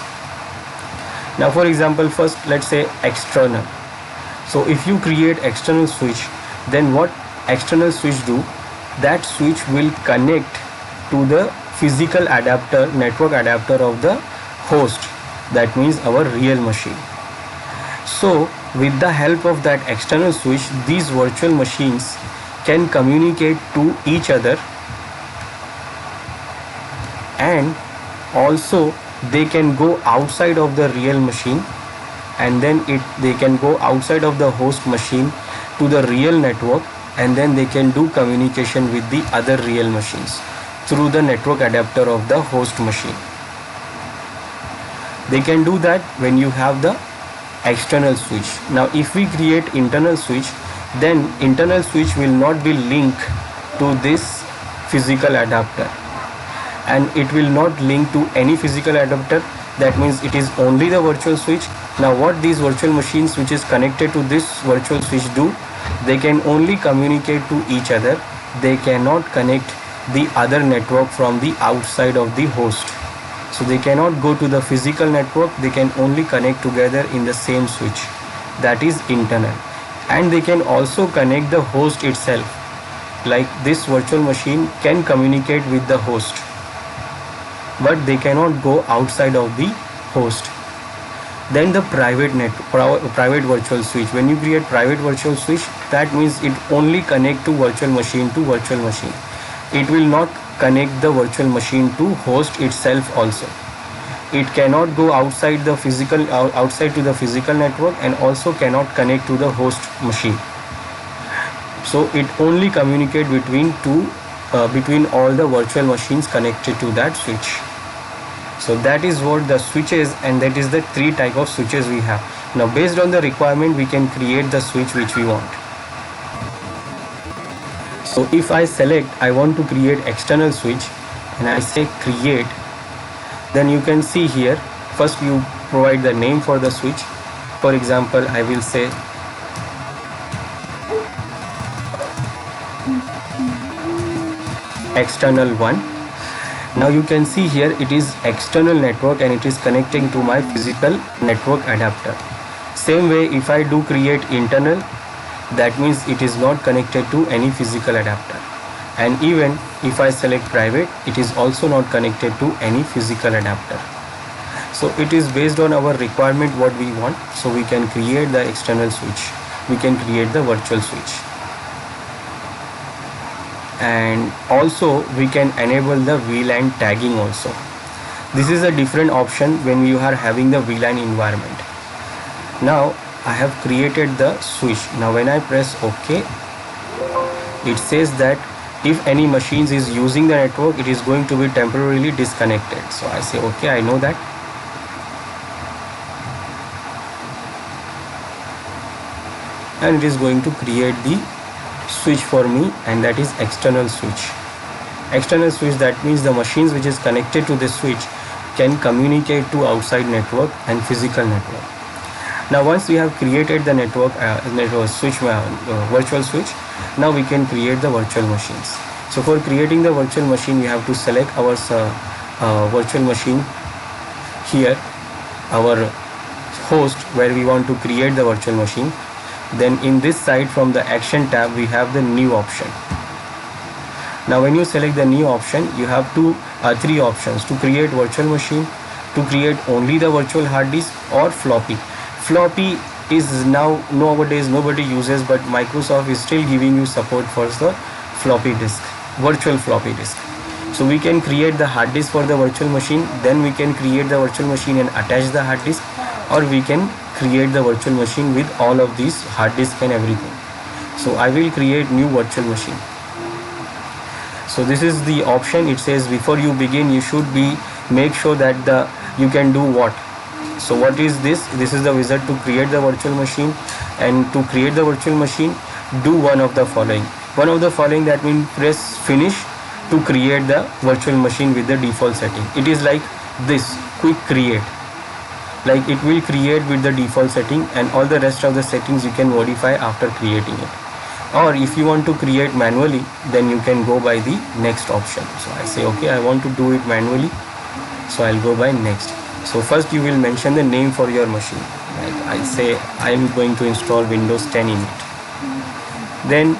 Now for example, first let's say external. So if you create external switch, then what external switch do? That switch will connect to the physical adapter, network adapter of the host, that means our real machine. So with the help of that external switch, these virtual machines can communicate to each other, and also they can go outside of the real machine, and then they can go outside of the host machine to the real network, and then they can do communication with the other real machines through the network adapter of the host machine. They can do that when you have the external switch. Now if we create internal switch, then internal switch will not be linked to this physical adapter, and it will not link to any physical adapter. That means it is only the virtual switch. Now what these virtual machines which is connected to this virtual switch do? They can only communicate to each other. They cannot connect the other network from the outside of the host. So they cannot go to the physical network. They can only connect together in the same switch. That is internal. And they can also connect the host itself. Like this virtual machine can communicate with the host, but they cannot go outside of the host. Then the private virtual switch. When you create private virtual switch, that means it only connect to virtual machine to virtual machine. It will not connect the virtual machine to host itself also. It cannot go outside the physical to the physical network, and also cannot connect to the host machine. So it only communicate between two between all the virtual machines connected to that switch. So that is what the switch is, and that is the 3 type of switches we have. Now based on the requirement we can create the switch which we want. So if I select I want to create external switch and I say create, then you can see here first you provide the name for the switch. For example, I will say external 1. Now you can see here it is external network and it is connecting to my physical network adapter. Same way, if I do create internal, that means it is not connected to any physical adapter. And even if I select private, it is also not connected to any physical adapter. So it is based on our requirement what we want. So we can create the external switch, we can create the virtual switch, and also we can enable the VLAN tagging also. This is a different option when you are having the VLAN environment. Now I have created the switch. Now when I press OK, it says that if any machines is using the network, it is going to be temporarily disconnected. So I say okay, I know that. And it is going to create the switch for me, and that is external switch. External switch, that means the machines which is connected to this switch can communicate to outside network and physical network. Now once we have created the network switch, virtual switch, now we can create the virtual machines. So for creating the virtual machine, we have to select our virtual machine here, our host where we want to create the virtual machine. Then in this side from the action tab we have the new option. Now when you select the new option, you have 3 options: to create virtual machine, to create only the virtual hard disk, or floppy. Floppy is nowadays nobody uses, but Microsoft is still giving you support for the floppy disk, virtual floppy disk. So we can create the hard disk for the virtual machine, then we can create the virtual machine and attach the hard disk, or we can create the virtual machine with all of these hard disk and everything. So I will create new virtual machine. So this is the option. It says before you begin you should make sure that you can do what. So what is this? This is the wizard to create the virtual machine, and to create the virtual machine do one of the following. One of the following, that means press finish to create the virtual machine with the default setting. It is like this, quick create, like it will create with the default setting, and all the rest of the settings you can modify after creating it. Or if you want to create manually, then you can go by the next option. So I say okay, I want to do it manually, so I'll go by next. So first you will mention the name for your machine. Like I say I am going to install Windows 10 in it. Then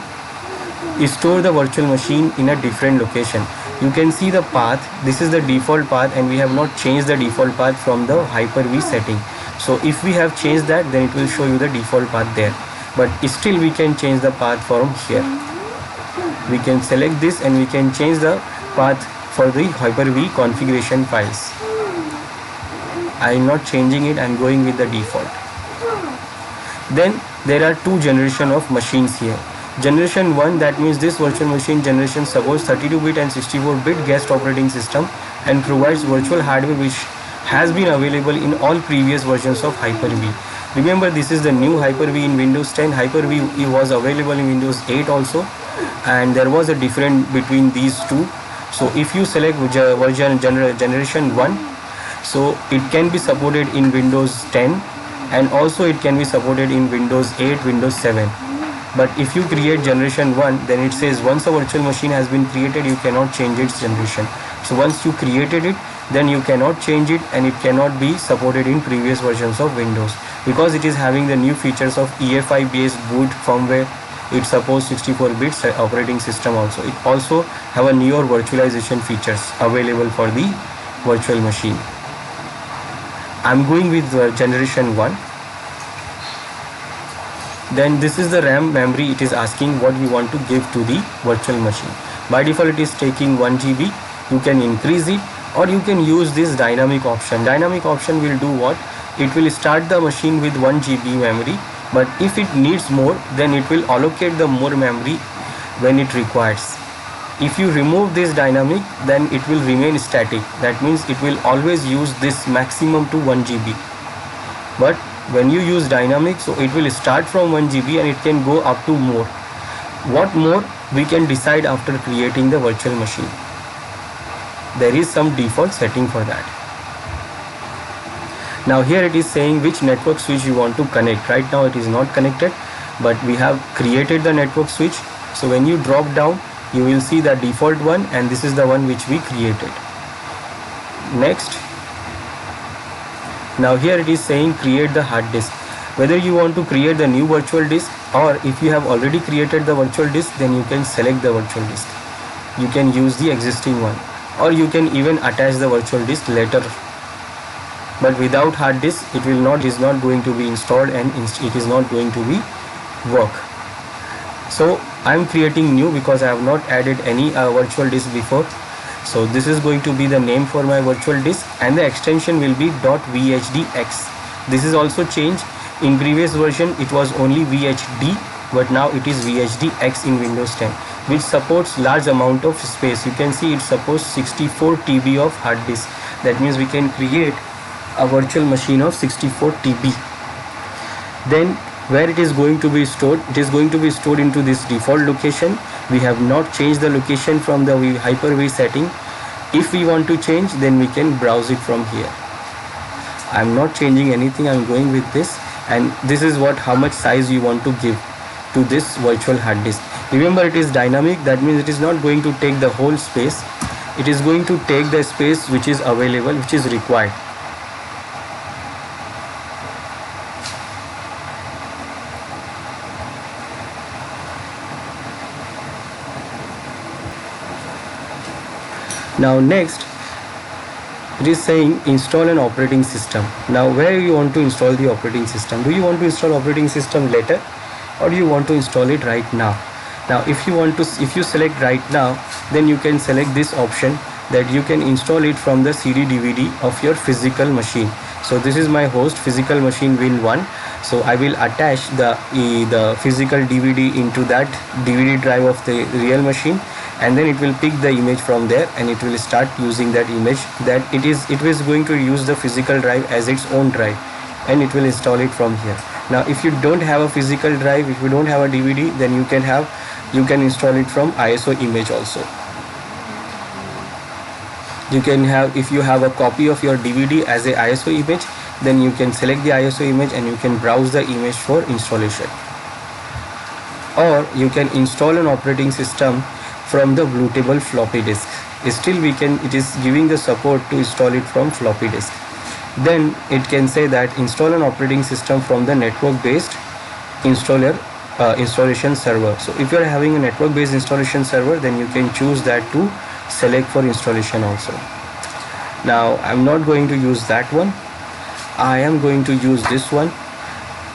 store the virtual machine in a different location. You can see the path. This is the default path, and we have not changed the default path from the Hyper-V setting. So if we have changed that, then it will show you the default path there. But still we can change the path from here. We can select this and we can change the path for the Hyper-V configuration files. I am not changing it, I am going with the default. Then there are 2 generation of machines here. Generation 1, that means this virtual machine generation supports 32-bit and 64-bit guest operating system and provides virtual hardware which has been available in all previous versions of Hyper-V. Remember, this is the new Hyper-V in Windows 10. Hyper-V was available in Windows 8 also, and there was a difference between these two. So if you select version generation 1, so it can be supported in Windows 10, and also it can be supported in Windows 8, Windows 7. But if you create generation 1, then it says once a virtual machine has been created, you cannot change its generation. So once you created it, then you cannot change it, and it cannot be supported in previous versions of Windows, because it is having the new features of EFI based boot firmware. It supports 64-bit operating system also. It also have a newer virtualization features available for the virtual machine. I'm going with generation 1. Then this is the RAM memory. It is asking what we want to give to the virtual machine. By default it is taking 1 GB. You can increase it, or you can use this dynamic option. Dynamic option will do what? It will start the machine with 1 GB memory, but if it needs more, then it will allocate the more memory when it requires. If you remove this dynamic, then it will remain static. That means it will always use this maximum to 1 GB. But when you use dynamic, so it will start from 1 GB and it can go up to more. What more we can decide after creating the virtual machine. There is some default setting for that. Now here it is saying which network switch you want to connect. Right now it is not connected, but we have created the network switch. So when you drop down, you will see the default one, and this is the one which we created. Next, now here it is saying create the hard disk. Whether you want to create the new virtual disk, or if you have already created the virtual disk, then you can select the virtual disk. You can use the existing one, or you can even attach the virtual disk later. But without hard disk, it is not going to be installed, and it is not going to be work. So I am creating new because I have not added any virtual disk before. So this is going to be the name for my virtual disk, and the extension will be .vhdx. This is also changed. In previous version it was only VHD, but now it is VHDX in Windows 10, which supports large amount of space. You can see it supports 64 TB of hard disk. That means we can create a virtual machine of 64 TB. Then where it is going to be stored, it is going to be stored into this default location. We have not changed the location from the Hyper-V setting. If we want to change, then we can browse it from here. I am not changing anything, I am going with this, and this is how much size you want to give to this virtual hard disk. Remember, it is dynamic. That means it is not going to take the whole space. It is going to take the space which is available, which is required. Now next, it is saying install an operating system. Now where you want to install the operating system? Do you want to install operating system later, or do you want to install it right now? Now if you select right now, then you can select this option that you can install it from the CD DVD of your physical machine. So this is my host physical machine Win1. So I will attach the physical DVD into that DVD drive of the real machine, and then it will pick the image from there, and it will start using that image. That it is going to use the physical drive as its own drive, and it will install it from here. Now if you don't have a physical drive, if you don't have a DVD, then you can install it from ISO image also. You can have, if you have a copy of your DVD as a ISO image, then you can select the ISO image and you can browse the image for installation. Or you can install an operating system from the bootable floppy disk. Still it is giving the support to install it from floppy disk. Then it can say that install an operating system from the network based installation server. So if you are having a network based installation server, then you can choose that to select for installation also. Now I'm not going to use that one. I am going to use this one.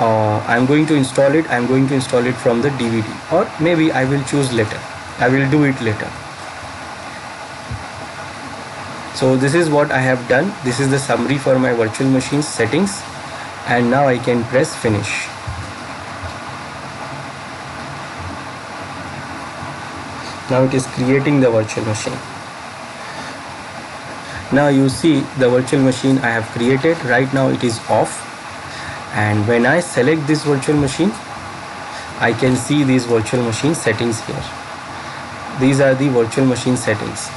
I'm going to install it. I'm going to install it from the DVD, or maybe I will choose later. I will do it later. So this is what I have done. This is the summary for my virtual machine settings, and now I can press finish. Now it is creating the virtual machine. Now you see the virtual machine I have created. Right now it is off, and when I select this virtual machine, I can see these virtual machine settings here. These are the virtual machine settings,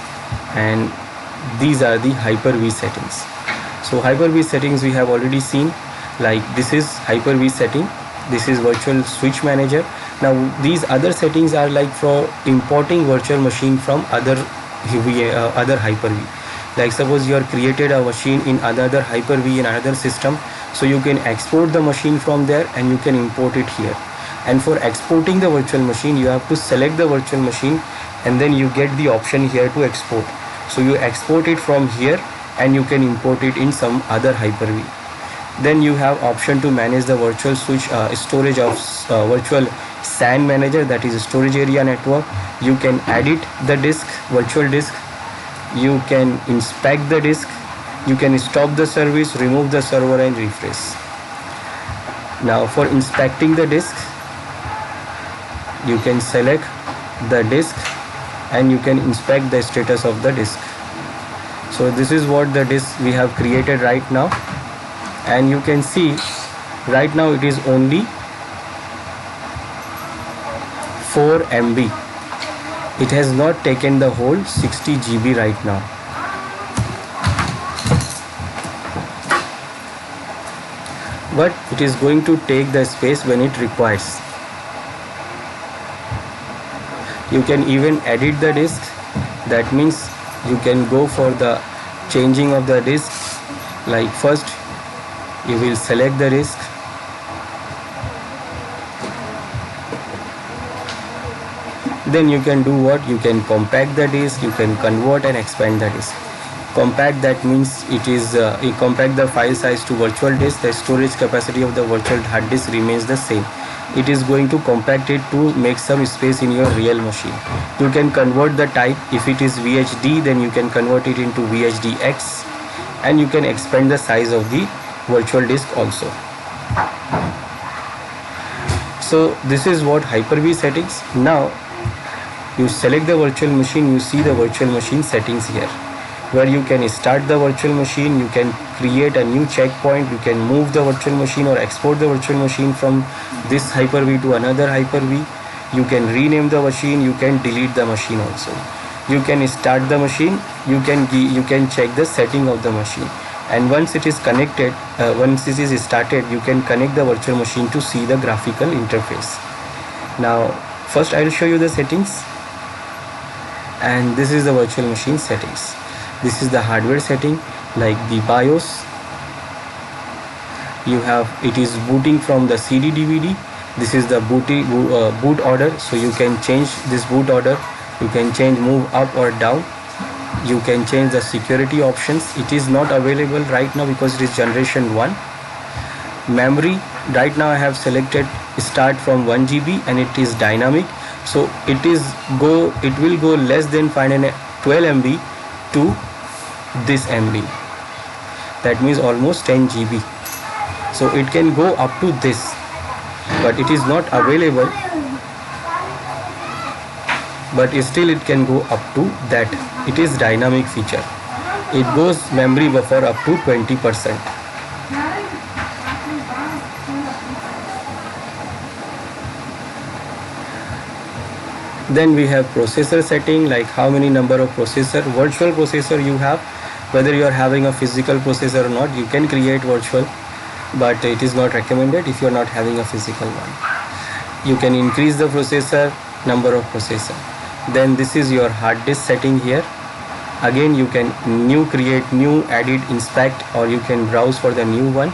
and these are the Hyper-V settings. So Hyper-V settings we have already seen. Like this is Hyper-V setting, this is virtual switch manager. Now these other settings are like for importing virtual machine from other Hyper-V. Like suppose you are created a machine in another Hyper-V in another system, so you can export the machine from there and you can import it here. And for exporting the virtual machine, you have to select the virtual machine, and then you get the option here to export. So you export it from here and you can import it in some other Hyper-V. Then you have option to manage the virtual switch storage of virtual SAN manager, that is storage area network. You can edit the disk, virtual disk. You can inspect the disk. You can stop the service, remove the server and refresh. Now for inspecting the disk, you can select the disk and you can inspect the status of the disk. So this is what the disk we have created right now, and you can see right now it is only 4 MB. It has not taken the whole 60 GB right now. But it is going to take the space when it requires. You can even edit the disk. That means you can go for the changing of the disk. Like first you will select the disk, then you can do what? You can compact the disk, you can convert and expand the disk. Compact, that means it is you compact the file size to virtual disk. The storage capacity of the virtual hard disk remains the same. It is going to compact it to make some space in your real machine. You can convert the type. If it is VHD, then you can convert it into VHDX, and you can expand the size of the virtual disk also. So this is what Hyper-V settings. Now you select the virtual machine, you see the virtual machine settings here, where you can start the virtual machine, you can create a new checkpoint, you can move the virtual machine or export the virtual machine from this Hyper-V to another Hyper-V. You can rename the machine, you can delete the machine also. You can start the machine, you can check the setting of the machine, and once it is connected, once it is started, you can connect the virtual machine to see the graphical interface. Now first I will show you the settings, and this is the virtual machine settings. This is the hardware setting, like the BIOS. You have, it is booting from the CD DVD. This is the boot order, so you can change this boot order. You can change move up or down. You can change the security options. It is not available right now because it is generation 1. Memory, right now I have selected start from 1 GB and it is dynamic, so it will go less than 512 MB to this MB. That means almost 10 GB. So it can go up to this, but it is not available, but still it can go up to that. It is dynamic feature. It goes memory buffer up to 20%. Then we have processor setting, like how many number of virtual processor you have. Whether you are having a physical processor or not, you can create virtual, but it is not recommended if you are not having a physical one. You can increase the processor, number of processor. Then this is your hard disk setting here. Again, you can create new, edit, inspect, or you can browse for the new one.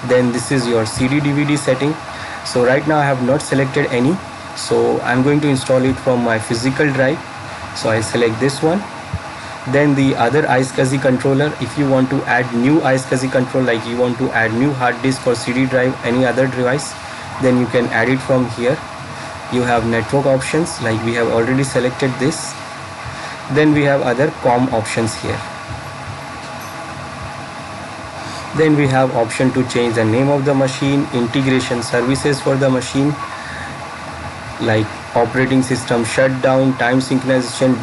Then this is your CD DVD setting. So right now I have not selected any, so I'm going to install it from my physical drive. So I select this one. Then the other iSCSI controller, if you want to add new iSCSI control, like you want to add new hard disk or CD drive, any other device, then you can add it from here. You have network options, like we have already selected this. Then we have other COM options here. Then we have option to change the name of the machine, integration services for the machine, like operating system shutdown, time synchronization,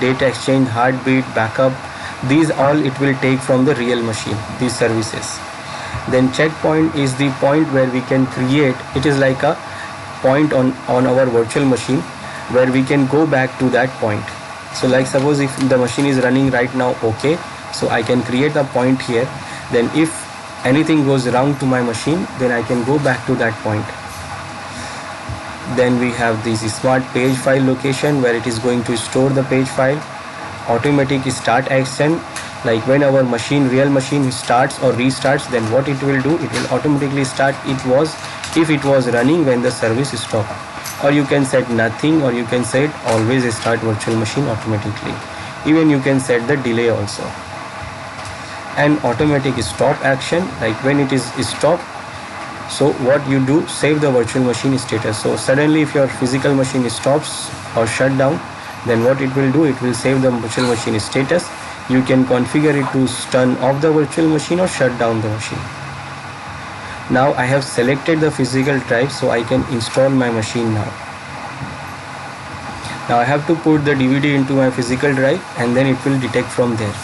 date exchange, heartbeat, backup. These all it will take from the real machine, these services. Then checkpoint is the point where we can create, it is like a point on our virtual machine where we can go back to that point. So like suppose if the machine is running right now, okay, so I can create a point here. Then if anything goes wrong to my machine, then I can go back to that point. Then we have this smart page file location where it is going to store the page file. Automatic start action, like when our real machine starts or restarts, then what it will do, it will automatically start if it was running when the service stopped. Or you can set nothing, or you can set always start virtual machine automatically. Even you can set the delay also. And automatic stop action, like when it is stopped, so what you do, save the virtual machine status. So suddenly if your physical machine stops or shut down, then what it will do, it will save the virtual machine status. You can configure it to turn off the virtual machine or shut down the machine. Now I have selected the physical drive, so I can install my machine now. Now I have to put the DVD into my physical drive and then it will detect from there.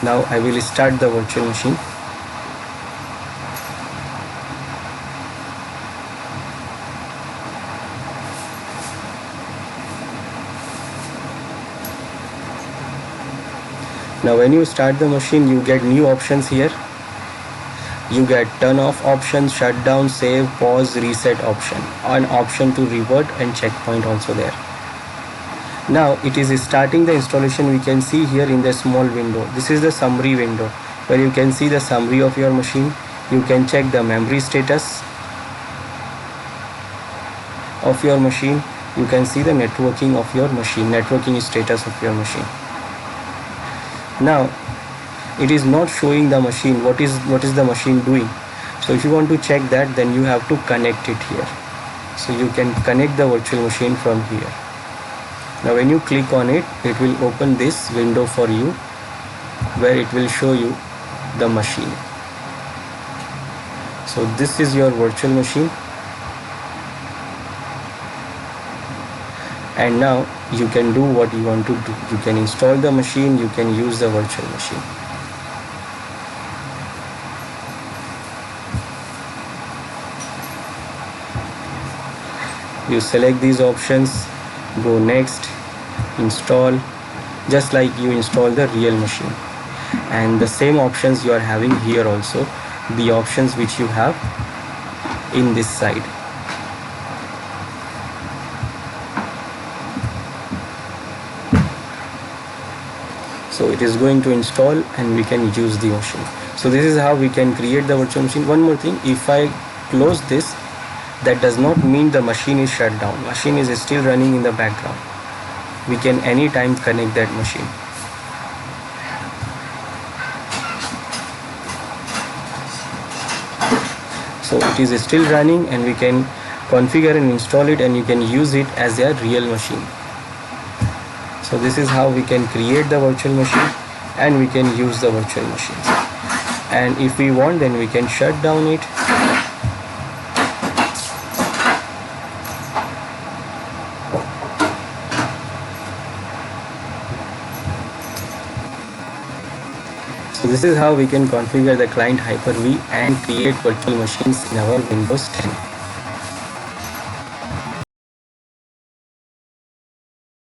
Now I will start the virtual machine. Now when you start the machine, you get new options here. You get turn off option, shutdown, save, pause, reset option, an option to revert and checkpoint also there. Now it is starting the installation. We can see here in the small window, this is the summary window where you can see the summary of your machine. You can check the memory status of your machine. You can see the networking of your machine, networking status of your machine. Now it is not showing the machine, what is the machine doing. So if you want to check that, then you have to connect it here. So you can connect the virtual machine from here. Now when you click on it, it will open this window for you where it will show you the machine. So this is your virtual machine, and now you can do what you want to do. You can install the machine, you can use the virtual machine. You select these options, go next, install, just like you install the real machine. And the same options you are having here also, the options which you have in this side. So it is going to install and we can use the machine. So this is how we can create the virtual machine. One more thing, if I close this, that does not mean the machine is shut down. Machine is still running in the background. We can anytime connect that machine. So it is still running and we can configure and install it, and you can use it as a real machine. So this is how we can create the virtual machine and we can use the virtual machines. And if we want, then we can shut down it. So this is how we can configure the client Hyper-V and create virtual machines in our Windows 10.